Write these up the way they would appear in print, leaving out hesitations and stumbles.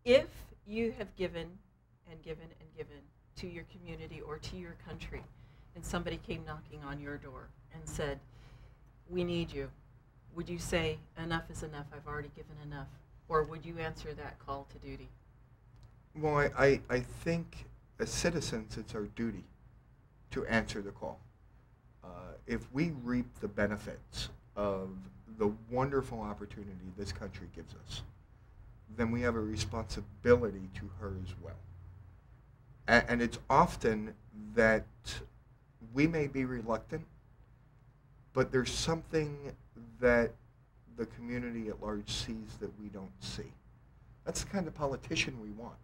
If you have given and given and given to your community or to your country, and somebody came knocking on your door and said, we need you, would you say, enough is enough, I've already given enough? Or would you answer that call to duty? Well, I think as citizens, it's our duty to answer the call. If we reap the benefits of the wonderful opportunity this country gives us, then we have a responsibility to her as well. And it's often that we may be reluctant, but there's something that the community at large sees that we don't see. That's the kind of politician we want.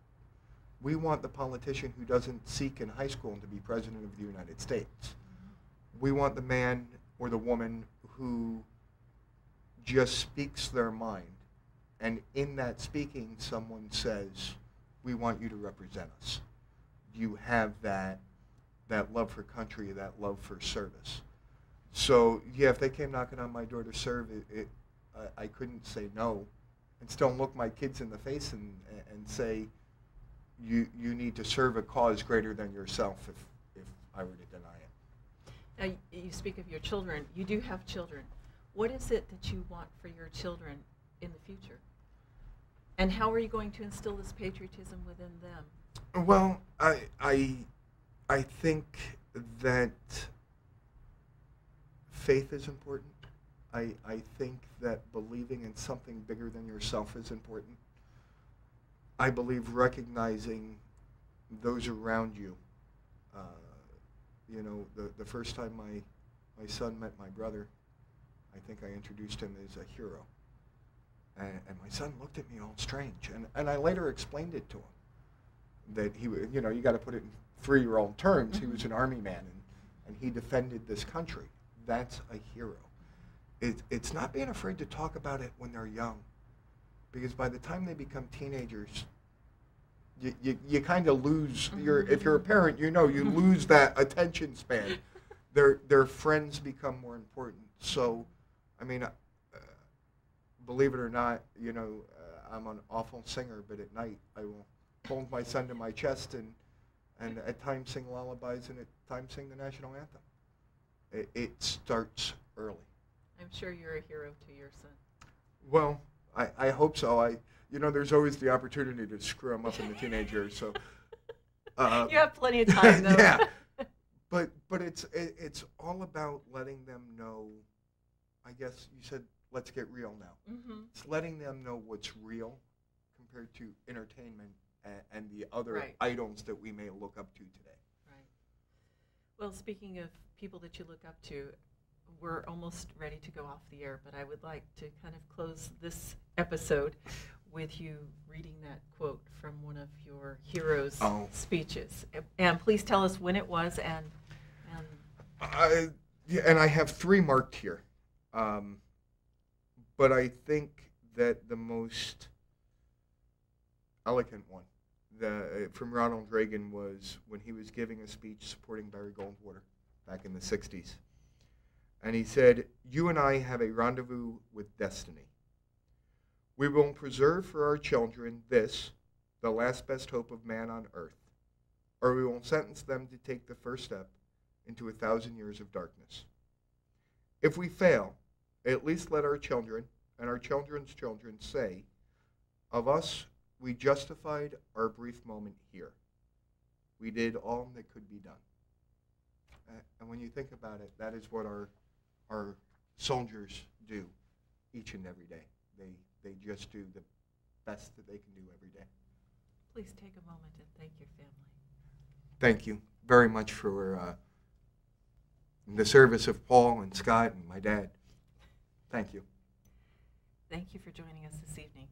We want the politician who doesn't seek in high school to be president of the United States. We want the man or the woman who just speaks their mind, and in that speaking, someone says, we want you to represent us. You have that love for country, that love for service. So, yeah, if they came knocking on my door to serve, I couldn't say no and still look my kids in the face and say, you need to serve a cause greater than yourself if I were to deny it. Now, you speak of your children. You do have children. What is it that you want for your children in the future? And how are you going to instill this patriotism within them? Well, I think that faith is important. I think that believing in something bigger than yourself is important. I believe recognizing those around you. You know, the first time my son met my brother, I think I introduced him as a hero. And my son looked at me all strange. And I later explained it to him. That he, you know, you got to put it in 3-year-old terms. Mm-hmm. He was an army man, and he defended this country. That's a hero. It's not being afraid to talk about it when they're young, because by the time they become teenagers, you kind of lose if you're a parent, you know, you lose that attention span. Their friends become more important. So, I mean, believe it or not, you know, I'm an awful singer, but at night I will hold my son to my chest and at times sing lullabies and at times sing the national anthem. It starts early. I'm sure you're a hero to your son. Well, I hope so. You know, there's always the opportunity to screw him up in the teenage years. So you have plenty of time, though. Yeah, but it's all about letting them know. I guess you said let's get real now. Mm-hmm. It's letting them know what's real compared to entertainment and the other items that we may look up to today. Right. Well, speaking of people that you look up to, we're almost ready to go off the air, but I would like to kind of close this episode with you reading that quote from one of your heroes' speeches. And please tell us when it was and I have 3 marked here. But I think that the most eloquent one from Ronald Reagan was when he was giving a speech supporting Barry Goldwater back in the 60s. And he said, "You and I have a rendezvous with destiny. We will preserve for our children this, the last best hope of man on earth, or we will sentence them to take the first step into 1,000 years of darkness. If we fail, at least let our children and our children's children say, of us, we justified our brief moment here. We did all that could be done." And when you think about it, that is what our soldiers do each and every day. They just do the best that they can do every day. Please take a moment and thank your family. Thank you very much for the service of Paul and Scott and my dad. Thank you. Thank you for joining us this evening.